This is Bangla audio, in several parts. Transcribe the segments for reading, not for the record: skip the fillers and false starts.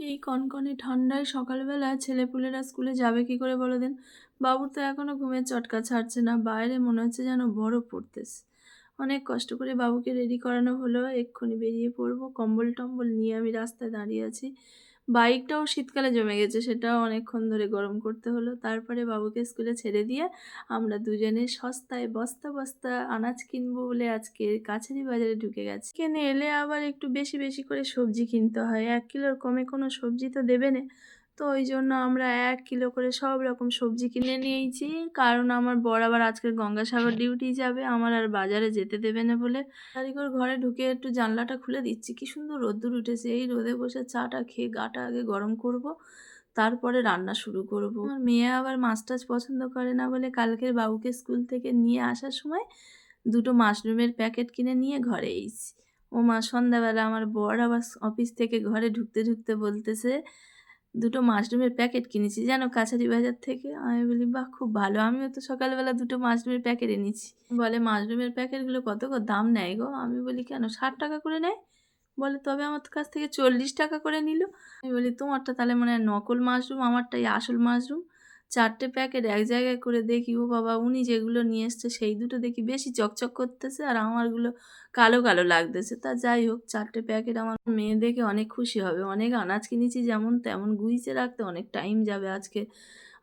এই কনকনে ঠান্ডায় সকালবেলা ছেলেপুলেরা স্কুলে যাবে কি করে বলো দিন। বাবুর তো এখনো ঘুমের চটকা ছাড়ছে না, বাইরে মনে হচ্ছে যেন বরফ পড়তেছে। অনেক কষ্ট করে বাবুকে রেডি করানো হলো, এক্ষুনি বেরিয়ে পড়বো। কম্বল টম্বল নিয়ে আমি রাস্তায় দাঁড়িয়ে আছি। বাইকটাও শীতকালে জমে গেছে, সেটাও অনেকক্ষণ ধরে গরম করতে হলো। তারপরে বাবুকে স্কুলে ছেড়ে দিয়ে আমরা দুজনে সস্তায় বস্তা বস্তা আনাজ কিনবো বলে আজকে কাছারি বাজারে ঢুকে গেছি। কিনে এলে আবার একটু বেশি বেশি করে সবজি কিনতে হয়, 1 কিলোর কমে কোনো সবজি তো দেবে না। তো ওই জন্য আমরা 1 কিলো করে সব রকম সবজি কিনে নিয়েছি, কারণ আমার বর আবার আজকে গঙ্গাসাগর ডিউটি যাবে, আমার আর বাজারে যেতে দেবে না বলে। তাড়াতাড়ি করে ঘরে ঢুকে একটু জানলাটা খুলে দিচ্ছি, কি সুন্দর রোদ্দুর উঠেছে। এই রোদে বসে চাটা খেয়ে গাটা আগে গরম করব, তারপরে রান্না শুরু করব। আমার মেয়ে আবার মাছ টাছ পছন্দ করে না বলে কালকের বাবুকে স্কুল থেকে নিয়ে আসার সময় 2টো মাশরুমের প্যাকেট কিনে নিয়ে ঘরে এসেছি। ও মা, সন্ধ্যাবেলা আমার বর আবার অফিস থেকে ঘরে ঢুকতে ঢুকতে বলতেছে, 2টো মাশরুমের প্যাকেট কিনেছি জানো কাছারি বাজার থেকে। আমি বলি, বাহ, খুব ভালো, আমিও তো সকালবেলা 2টো মাশরুমের প্যাকেট এনেছি। বলে, মাশরুমের প্যাকেটগুলো কত দাম নেয় গো? আমি বলি, কেন, 60 টাকা করে নেয়? বলে, তবে আমার কাছ থেকে 40 টাকা করে নিল। আমি বলি, তোমারটা তাহলে মনে হয় নকল মাশরুম, আমারটাই আসল মাশরুম। 4টে প্যাকেট এক জায়গায় করে দেখি, ও বাবা, উনি যেগুলো নিয়ে এসছে সেই দুটো দেখি বেশি চকচক করতেছে, আর আমারগুলো কালো কালো লাগতেছে। তা যাই হোক, 4টে প্যাকেট আমার মেয়ে দেখে অনেক খুশি হবে। অনেক আনাজ কিনেছি, যেমন তেমন গুইচে রাখতে অনেক টাইম যাবে। আজকে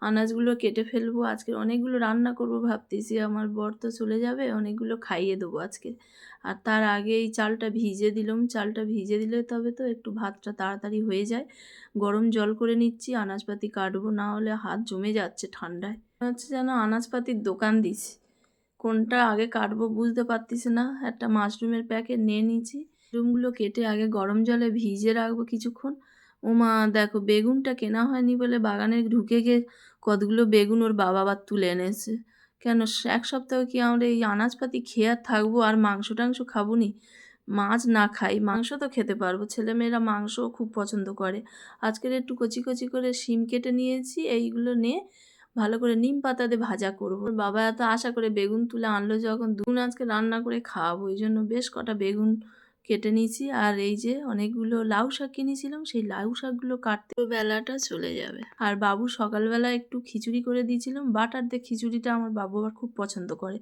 আনাজগুলো কেটে ফেলবো, আজকে অনেকগুলো রান্না করব ভাবতেছি। আমার বর তো চলে যাবে, অনেকগুলো খাইয়ে দেবো আজকে। আর তার আগে এই চালটা ভিজে দিলাম, চালটা ভিজে দিলে তবে তো একটু ভাতটা তাড়াতাড়ি হয়ে যায়। গরম জল করে নিচ্ছি, আনাজপাতি কাটবো, না হলে হাত জমে যাচ্ছে ঠান্ডায়। মনে হচ্ছে যেন আনাজপাতির দোকান দিছি, কোনটা আগে কাটবো বুঝতে পারতেছি না। একটা মাশরুমের প্যাকেট নিয়ে নিয়েছি, মাশরুমগুলো কেটে আগে গরম জলে ভিজিয়ে রাখবো কিছুক্ষণ। ওমা, দেখো, বেগুনটা কেনা হয়নি বলে বাগানে ঢুকে গিয়ে কতগুলো বেগুন ওর বাবা আবার তুলে এনেছে। কেন, 1 সপ্তাহ কি আমরা এই আনাজপাতি খেয়ে আর থাকবো? আর মাংস টাংস খাবো নি? মাছ না খাই, মাংস তো খেতে পারবো। ছেলেমেয়েরা মাংসও খুব পছন্দ করে। আজকের একটু কচি কচি করে শিম কেটে নিয়েছি, এইগুলো নিয়ে ভালো করে নিম পাতা দিয়ে ভাজা করবো। ওর বাবা এত আশা করে বেগুন তুলে আনলো যখন, দুগুণ আজকে রান্না করে খাওয়াবো, ওই জন্য বেশ কটা বেগুন কেটে নিয়েছি। আর এই যে অনেকগুলো লাউ শাক কিনেছিলাম, সেই লাউ শাকগুলো কাটতে বেলাটা চলে যাবে। আর বাবু সকালবেলা একটু খিচুড়ি করে দিয়েছিলাম, বাটার দিয়ে খিচুড়িটা আমার বাবু আবার খুব পছন্দ করে।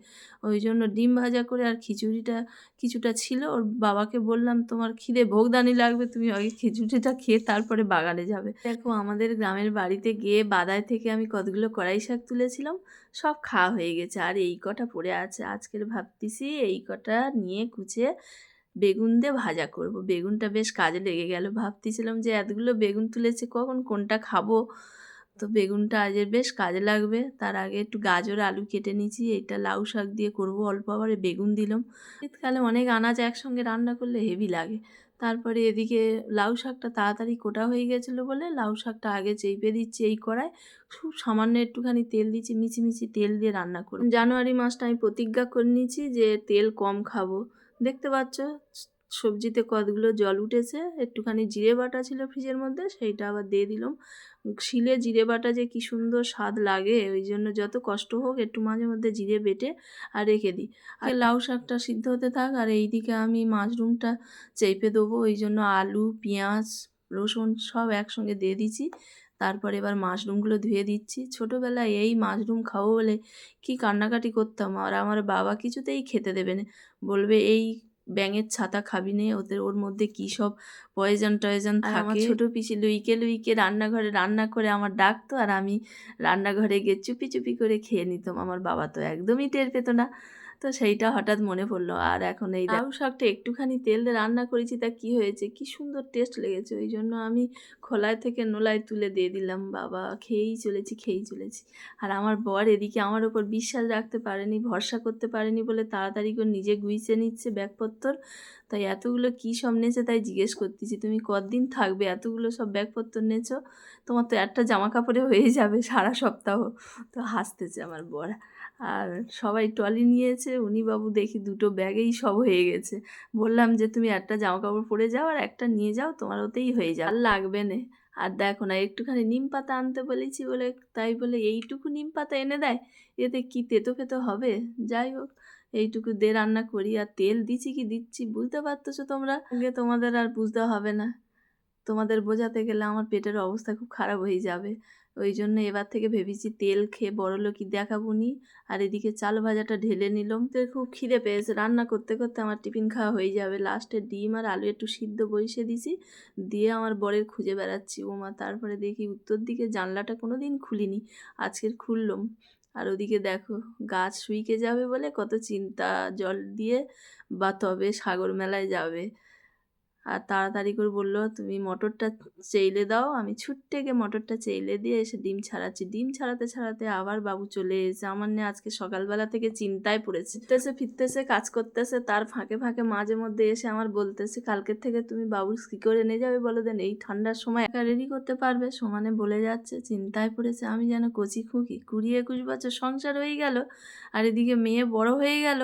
ওই জন্য ডিম ভাজা করে আর খিচুড়িটা কিছুটা ছিল। ওর বাবাকে বললাম, তোমার খিদে ভোগদানি লাগবে, তুমি আগে খিচুড়িটা খেয়ে তারপরে বাগানে যাবে। দেখো, আমাদের গ্রামের বাড়িতে গিয়ে বাদায় থেকে আমি কতগুলো কড়াই শাক তুলেছিলাম, সব খাওয়া হয়ে গেছে। আর এই কটা পড়ে আছে, আজকের ভাবতেছি এই কটা নিয়ে কুচিয়ে বেগুন দিয়ে ভাজা করব। বেগুনটা বেশ কাজে লেগে গেল। ভাবতেছিলাম যে এতগুলো বেগুন তুলেছে, কখন কোনটা খাবো, তো বেগুনটা আজের বেশ কাজে লাগবে। তার আগে একটু গাজর আলু কেটে নিয়েছি, এটা লাউ শাক দিয়ে করব, অল্প আবার বেগুন দিলাম। শীতকালে অনেক আনাজ একসঙ্গে রান্না করলে হেভি লাগে। তারপরে এদিকে লাউ শাকটা তাড়াতাড়ি কোটা হয়ে গেছিলো বলে লাউ শাকটা আগে চেপে দিচ্ছি এই কড়ায়, খুব সামান্য একটুখানি তেল দিচ্ছি, মিচি তেল দিয়ে রান্না করব। জানুয়ারি মাসটা আমি প্রতিজ্ঞা করে নিয়েছি যে তেল কম খাবো। দেখতে পাচ্ছ সবজিতে কতগুলো জল উঠেছে। একটুখানি জিরে বাটা ছিল ফ্রিজের মধ্যে, সেইটা আবার দিয়ে দিলাম। শিলে জিরে বাটা যে কি সুন্দর স্বাদ লাগে, ওই জন্য যত কষ্ট হোক একটু মাঝে মধ্যে জিরে বেটে আর রেখে দিই। আর লাউ শাকটা সিদ্ধ হতে থাক, আর এইদিকে আমি মাশরুমটা চেপে দেবো। ওই জন্য আলু, পেঁয়াজ, রসুন সব একসঙ্গে দিয়ে দিচ্ছি। তারপর এবার মাশরুমগুলো ধুয়ে দিচ্ছি। ছোটোবেলায় এই মাশরুম খাবো বলে কি কান্নাকাটি করতাম, আর আমার বাবা কিছুতেই খেতে দেবে না, বলবে এই ব্যাঙের ছাতা খাবি নে, ওর মধ্যে কী সব পয়জন টয়জন থাকে। আমার ছোটো পিসি লুইকে লুইকে রান্নাঘরে রান্না করে আমার ডাকতো, আর আমি রান্নাঘরে গিয়ে চুপি চুপি করে খেয়ে নিতাম। আমার বাবা তো একদমই টের পেতো না। তো সেইটা হঠাৎ মনে পড়লো। আর এখন এই লাউ শাকটা একটুখানি তেল দিয়ে রান্না করেছি, তা কি হয়েছে, কি সুন্দর টেস্ট লেগেছে। ওই জন্য আমি খোলায় থেকে নোলায় তুলে দিয়ে দিলাম। বাবা, খেয়েই চলেছি। আর আমার বর এদিকে আমার ওপর বিশ্বাস রাখতে পারেনি, ভরসা করতে পারেনি বলে তাড়াতাড়ি করে নিজে গুইছে নিচ্ছে ব্যাগপত্তর। তাই এতগুলো কী সব নেছে তাই জিজ্ঞেস করতেছি, তুমি কতদিন থাকবে, এতগুলো সব ব্যাগপত্তর নেছো, তোমার তো একটা জামা কাপড়ে হয়ে যাবে সারা সপ্তাহ। তো হাসতেছে আমার বর। আর সবাই ট্রলি নিয়েছে, উনি বাবু দেখি 2টো ব্যাগেই সব হয়ে গেছে। বললাম যে তুমি একটা জামা কাপড় পরে যাও আর একটা নিয়ে যাও, তোমার ওতেই হয়ে যাও, আর লাগবে না। আর দেখো না, একটুখানি নিম পাতা আনতে বলেছি বলে, তাই বলে এইটুকু নিম পাতা এনে দেয়, এতে কি তেতো ফেতো হবে? যাই হোক, এইটুকু দিয়ে রান্না করি। আর তেল দিচ্ছি কি দিচ্ছি বুঝতে পারতেছো তোমরা, আগে তোমাদের আর বুঝতে হবে না। তোমাদের বোঝাতে গেলে আমার পেটের অবস্থা খুব খারাপ হয়ে যাবে। ওই জন্য এবার থেকে ভেবেছি তেল খেয়ে বড়লোকি দেখাবো নি। আর এদিকে চাল ভাজাটা ঢেলে নিলাম। তো খুব খিদে পেয়েছে, রান্না করতে করতে আমার টিফিন খাওয়া হয়ে যাবে। লাস্টে ডিম আর আলু একটু সিদ্ধ বসিয়ে দিছি, দিয়ে আমার বরের খুঁজে বেড়াচ্ছি। ওমা, তারপরে দেখি উত্তর দিকে জানলাটা কোনো দিন খুলিনি, আজকের খুললাম। আর ওদিকে দেখো, গাছ শুইকে যাবে বলে কত চিন্তা, জল দিয়ে বা তবে সাগর মেলায় যাবে। আর তাড়াতাড়ি করে বলল, তুমি মটরটা চেইলে দাও। আমি ছুট্টে গিয়ে মটরটা চেইলে দিয়ে এসে ডিম ছাড়াচ্ছি। ডিম ছাড়াতে ছাড়াতে আবার বাবু চলে এসেছে। আমার নিয়ে আজকে সকালবেলা থেকে চিন্তায় পড়েছে। ফিরতেছে কাজ করতেছে, তার ফাঁকে ফাঁকে মাঝে মধ্যে এসে আমার বলতেছে, কালকের থেকে তুমি বাবু কী করে নিয়ে যাবে বলো দেন, এই ঠান্ডার সময় একা রেডি করতে পারবে? সমানে বলে যাচ্ছে। চিন্তায় পড়েছে। আমি যেন কচি খুঁকি, 20-21 বছর সংসার হয়ে গেল, আর এদিকে মেয়ে বড় হয়ে গেল।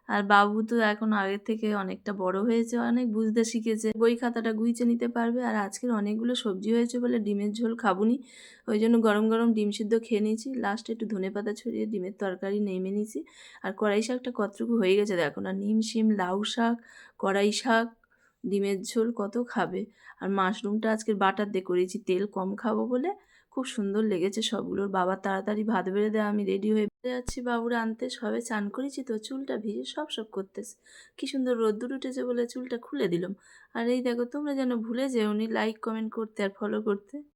আর বাবু তো এখন আগের থেকে অনেকটা বড় হয়েছে, অনেক বুঝতে শিখেছে, বই খাতাটা গুইচে নিতে পারবে। আর আজকের অনেকগুলো সবজি হয়েছে বলে ডিমের ঝোল খাবুনি, ওই জন্য গরম গরম ডিম সিদ্ধ খেয়ে নিয়েছি। লাস্টে একটু ধনেপাতা ছড়িয়ে ডিমের তরকারি নেমে নিয়েছি। আর কড়াই শাকটা কতটুকু হয়ে গেছে দেখো না, নিম শিম লাউ শাক, কড়াই শাক, ডিমের ঝোল, কত খাবে। আর মাশরুমটা আজকের বাটার দিয়ে করেছি, তেল কম খাবো বলে। খুব সুন্দর লেগেছে সবগুলোর। বাবা তাড়াতাড়ি ভাত বেড়ে দেয়, আমি রেডি হয়ে যাচ্ছি বাবুরা আনতে। সবে চান করেছি তো, চুলটা ভিজে সব সব করতেছে। কি সুন্দর রোদ্দুর উঠেছে বলে চুলটা খুলে দিলাম। আর এই দেখো, তোমরা যেন ভুলে যেওনি লাইক কমেন্ট করতে আর ফলো করতে।